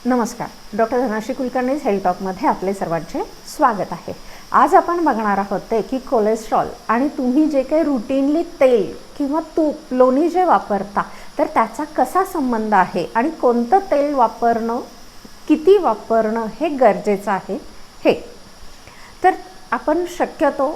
नमस्कार, doctor Dhanashree Kulkarni health टॉकमध्ये आपले सर्वांचे स्वागत आहे. आज आपण बघणार आहोत ते की कोलेस्ट्रॉल आणि तुम्ही जे काही रुटीनली तेल किंवा तूप लोणी जे वापरता तर त्याचा कसा संबंध आहे आणि कोणतं तेल वापरणं, किती वापरणं हे गरजेचं आहे. हे तर आपण शक्यतो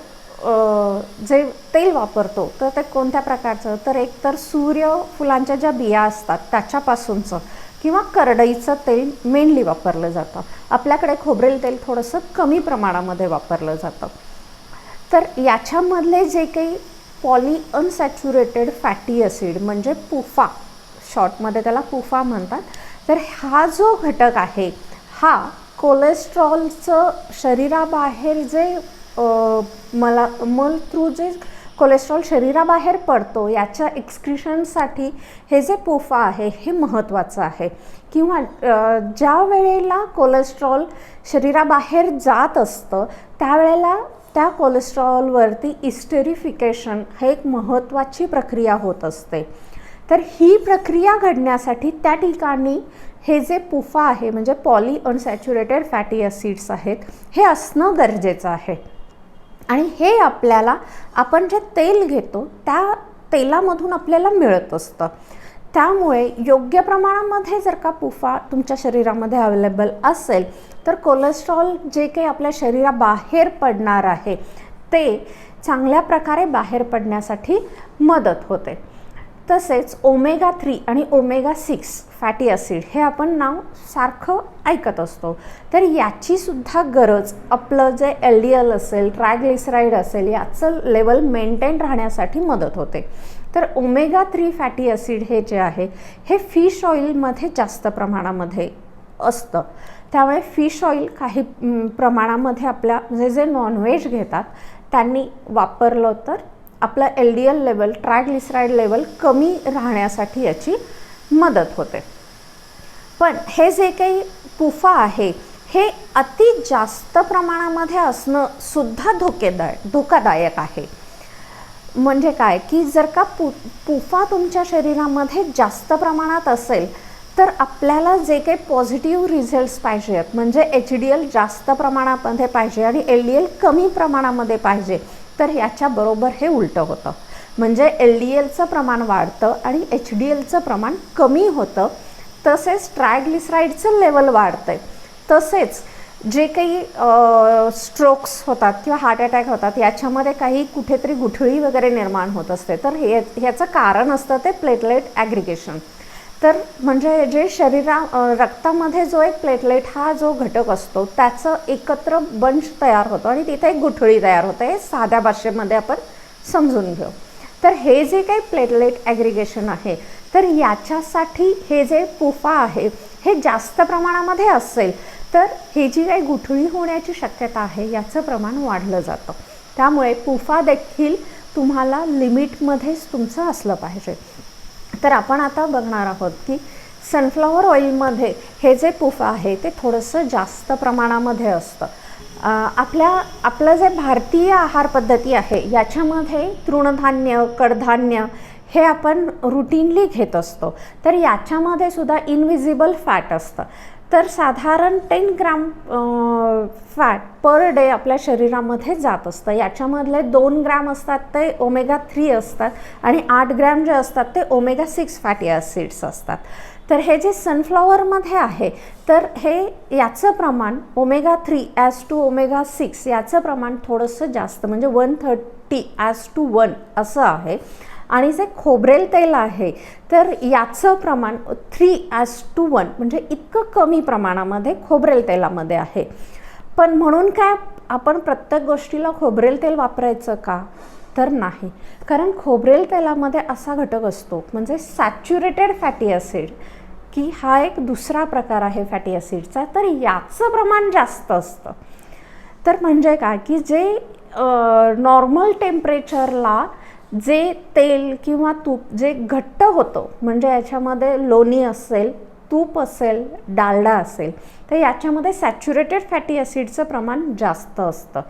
जे तेल वापरतो तर ते कोणत्या प्रकारचं, तर एक तर सूर्यफुलांच्या ज्या बिया असतात त्याच्यापासूनचं किंवा करडईचं तेल मेनली वापरलं जातं. आपल्याकडे खोबरेल तेल थोडंसं कमी प्रमाणामध्ये वापरलं जातं. तर याच्यामधले जे काही पॉलीअनसॅच्युरेटेड फॅटी ॲसिड म्हणजे पुफा, शॉर्टमध्ये त्याला पुफा म्हणतात, तर हा जो घटक आहे हा कोलेस्ट्रॉलचं शरीराबाहेर जे मल थ्रू जे कोलेस्ट्रॉल शरीराबाहेर पडतो याच्या एक्सक्रिशनसाठी हे जे पुफा आहे हे महत्त्वाचं आहे. किंवा ज्या वेळेला कोलेस्ट्रॉल शरीराबाहेर जात असतं त्यावेळेला त्या कोलेस्ट्रॉलवरती इस्टेरिफिकेशन हे एक महत्त्वाची प्रक्रिया होत असते. तर ही प्रक्रिया घडण्यासाठी त्या ठिकाणी हे जे पुफा आहे म्हणजे पॉलीअनसॅच्युरेटेड फॅटी ॲसिड्स आहेत हे असणं गरजेचं आहे. आणि हे आपल्याला आपण जे तेल घेतो त्या तेलामधून आपल्याला मिळत असतं. त्यामुळे योग्य प्रमाणामध्ये जर का पुफा तुमच्या शरीरामध्ये अवेलेबल असेल तर कोलेस्ट्रॉल जे काही आपल्या शरीराबाहेर पडणार आहे ते चांगल्या प्रकारे बाहेर पडण्यासाठी मदत होते. तसेच ओमेगा 3 आणि ओमेगा 6 फॅटी ॲसिड हे आपण नाव सारखं ऐकत असतो. तर याचीसुद्धा गरज आपलं जे LDL असेल, ट्रायग्लिसराईड असेल याचं लेवल मेंटेन राहण्यासाठी मदत होते. तर ओमेगा 3 फॅटी ॲसिड हे जे आहे हे फिश ऑइलमध्ये जास्त प्रमाणामध्ये असतं. त्यामुळे फिश ऑइल काही प्रमाणामध्ये आपल्या जे नॉनव्हेज घेतात त्यांनी वापरलं तर आपलं LDL लेवल, ट्रायग्लिसराईड लेवल कमी राहण्यासाठी याची मदत होते. पण हे जे काही पुफा आहे हे अति जास्त प्रमाणामध्ये असणं सुद्धा धोकादायक आहे. म्हणजे काय की जर का पुफा तुमच्या शरीरामध्ये जास्त प्रमाणात असेल तर आपल्याला जे काही पॉझिटिव्ह रिझल्ट्स पाहिजेत म्हणजे HDL जास्त प्रमाणामध्ये पाहिजे आणि LDL कमी प्रमाणामध्ये पाहिजे, तर याच्याबरोबर हे उलटं होतं. म्हणजे LDLचं प्रमाण वाढतं आणि HDLचं प्रमाण कमी होतं. तसेच ट्रायग्लिसराईडचं लेवल वाढतं. तसेच जे काही स्ट्रोक्स होतात किंवा हार्ट अटॅक होतात याच्यामध्ये काही कुठेतरी गुठळी वगैरे निर्माण होत असते. तर ह्याचं कारण असतं ते प्लेटलेट ॲग्रिगेशन. तर म्हणजे जे रक्तामध्ये जो एक प्लेटलेट हा जो घटक असतो त्याचं एकत्र बंच तयार होतो आणि तिथे एक गुठळी तयार होते. हे साध्या भाषेमध्ये आपण समजून घेऊ. तर हे जे काही प्लेटलेट ॲग्रिगेशन आहे तर याच्यासाठी हे जे पुफा आहे हे जास्त प्रमाणामध्ये असेल तर ही जी काही गुठळी होण्याची शक्यता आहे याचं प्रमाण वाढलं जातं. त्यामुळे पुफा देखील तुम्हाला लिमिटमध्येच तुमचं असलं पाहिजे. तर आपण आता बघणार आहोत की सनफ्लॉवर ऑइलमध्ये हे जे पुफा आहे ते थोडंसं जास्त प्रमाणामध्ये असतं. आपलं जे भारतीय आहार पद्धती आहे याच्यामध्ये तृणधान्य, कडधान्य हे आपण रुटीनली घेत असतो. तर याच्यामध्ये सुद्धा इनविजिबल फॅट असतं. तर साधारण 10 ग्रॅम फॅट पर डे आपल्या शरीरामध्ये जात असतं. याच्यामधले 2 ग्रॅम असतात ते ओमेगा 3 असतात आणि 8 ग्रॅम जे असतात ते ओमेगा 6 फॅटी ॲसिड्स असतात. तर हे जे सनफ्लॉवरमध्ये आहे तर हे याचं प्रमाण ओमेगा 3 ॲज टू ओमेगा 6 याचं प्रमाण थोडंसं जास्त म्हणजे 130 ॲज टू 1 असं आहे. आणि जे खोबरेल तेल आहे तर याचं प्रमाण 3 ॲज टू 1 म्हणजे इतकं कमी प्रमाणामध्ये खोबरेल तेलामध्ये आहे. पण म्हणून काय आपण प्रत्येक गोष्टीला खोबरेल तेल वापरायचं का, तर नाही. कारण खोबरेल तेलामध्ये असा घटक असतो म्हणजे सॅच्युरेटेड फॅटी ॲसिड की हा एक दुसरा प्रकार आहे फॅटी ॲसिडचा, तर याचं प्रमाण जास्त असतं. तर म्हणजे काय की जे नॉर्मल टेम्परेचरला जे तेल किंवा तूप जे घट्ट होतं म्हणजे याच्यामध्ये लोणी असेल, तूप असेल, डालडा असेल तर याच्यामध्ये सॅच्युरेटेड फॅटी ॲसिडचं प्रमाण जास्त असतं.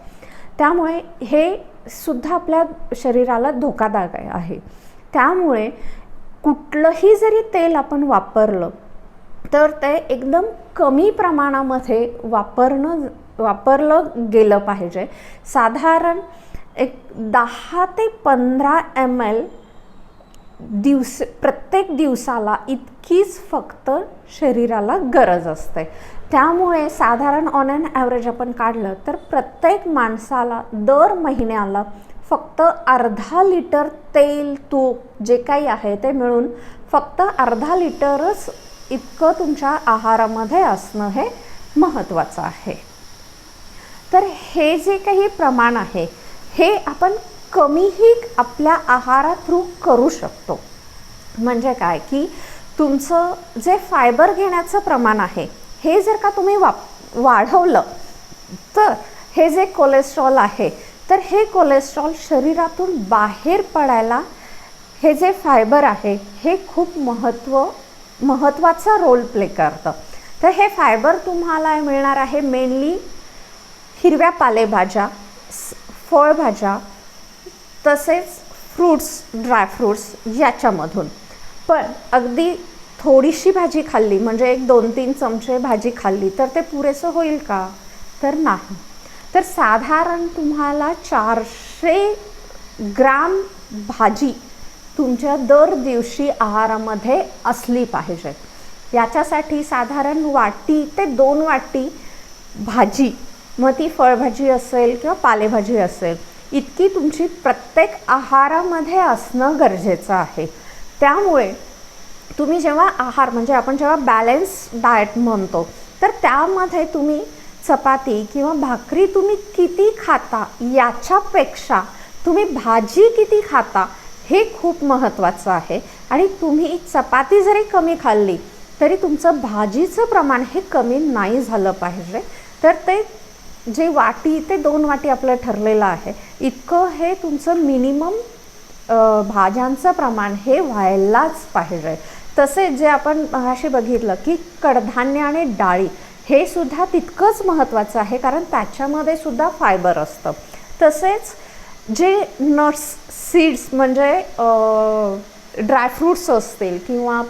त्यामुळे हे सुद्धा आपल्या शरीराला धोकादायक आहे. त्यामुळे कुठलंही जरी तेल आपण वापरलं तर ते एकदम कमी प्रमाणामध्ये वापरलं गेलं पाहिजे. साधारण एक 10 ते 15 ml प्रत्येक दिवसाला इतकीच फक्त शरीराला गरज असते. त्यामुळे साधारण ऑन ॲन ॲव्हरेज आपण काढलं तर प्रत्येक माणसाला दर महिन्याला फक्त अर्धा लिटर तेल तूप जे काही आहे ते मिळून फक्त अर्धा लिटरच इतकं तुमच्या आहारामध्ये असणं हे महत्त्वाचं आहे. तर हे जे काही प्रमाण आहे हे आपण कमीही आपल्या आहारा थ्रू करू शकतो. म्हणजे काय की तुमचं जे फायबर घेण्याचं प्रमाण आहे हे जर का तुम्ही वाढवलं तर हे जे कोलेस्ट्रॉल आहे तर हे कोलेस्ट्रॉल शरीरातून बाहेर पडायला हे जे फायबर आहे हे खूप महत्त्वाचा रोल प्ले करतं. तर हे फायबर तुम्हाला मिळणार आहे मेनली हिरव्या पालेभाज्या, फळभाज्या, तसेच फ्रूट्स, ड्रायफ्रूट्स याच्यामधून. पण अगदी थोडीशी भाजी खाल्ली म्हणजे 1-2-3 चमचे भाजी खाल्ली तर ते पुरेसं होईल का? तर नाही. तर साधारण तुम्हाला 400 ग्राम भाजी तुमच्या दर दिवशी आहारामध्ये असली पाहिजे. याच्यासाठी साधारण 1 ते 2 वाटी भाजी, मग ती फळभाजी असेल किंवा पालेभाजी असेल, इतकी तुमची प्रत्येक आहारामध्ये असणं गरजेचं आहे. त्यामुळे तुम्ही जेव्हा आहार म्हणजे आपण जेव्हा बॅलन्स डाएट म्हणतो तर त्यामध्ये तुम्ही चपाती किंवा भाकरी तुम्ही किती खाता याच्यापेक्षा तुम्ही भाजी किती खाता हे खूप महत्त्वाचं आहे. आणि तुम्ही चपाती जरी कमी खाल्ली तरी तुमचं भाजीचं प्रमाण हे कमी नाही झालं पाहिजे. तर ते जे 1 ते 2 वाटी आपलं ठरलेलं आहे इतकं हे तुमचं मिनिमम भाज्यांचं प्रमाण हे व्हायलाच पाहिजे. तसेच जे आपण मगाशी बघितलं की कडधान्य आणि डाळी हे सुद्धा तितकंच महत्त्वाचं आहे कारण त्याच्यामध्ये सुद्धा फायबर असतं. तसेच जे नट्स, सीड्स म्हणजे ड्रायफ्रूट्स असतील किंवा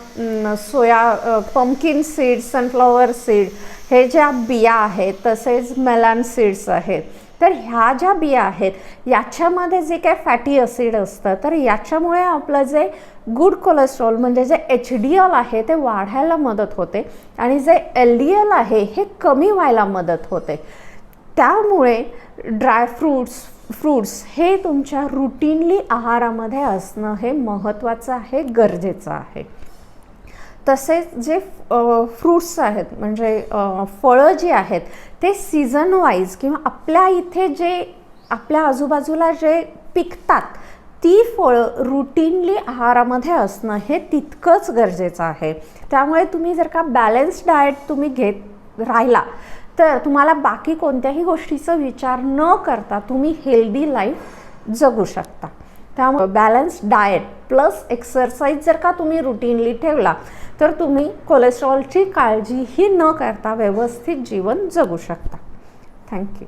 पंपकिन सीड्स, सनफ्लॉवर सीड हे ज्या बिया आहेत, तसेच मेलन सीड्स आहेत, तर ह्या ज्या बिया आहेत याच्यामध्ये जे काही फॅटी ॲसिड असतं तर याच्यामुळे आपलं जे गुड कोलेस्ट्रॉल म्हणजे जे HDL आहे ते वाढायला मदत होते आणि जे LDL आहे हे कमी व्हायला मदत होते. त्यामुळे फ्रूट्स हे तुमच्या रुटीनली आहारामध्ये असणं हे महत्त्वाचं आहे, गरजेचं आहे. तसेच जे फ्रूट्स आहेत म्हणजे फळं जी आहेत ते सीझन वाईज किंवा आपल्या इथे जे आपल्या आजूबाजूला जे पिकतात ती फळं रुटीनली आहारामध्ये असणं हे तितकंच गरजेचं आहे. त्यामुळे तुम्ही जर का बॅलन्स डाएट तुम्ही घेत राहिला तर तुम्हाला बाकी कोणत्याही गोष्टीचा विचार न करता तुम्ही हेल्दी लाईफ जगू शकता. त्यामुळे बॅलन्स डाएट प्लस एक्सरसाइज जर का तुम्ही रुटीनली ठेवला तर तुम्ही कोलेस्ट्रॉलची काळजीही न करता व्यवस्थित जीवन जगू शकता. थँक्यू.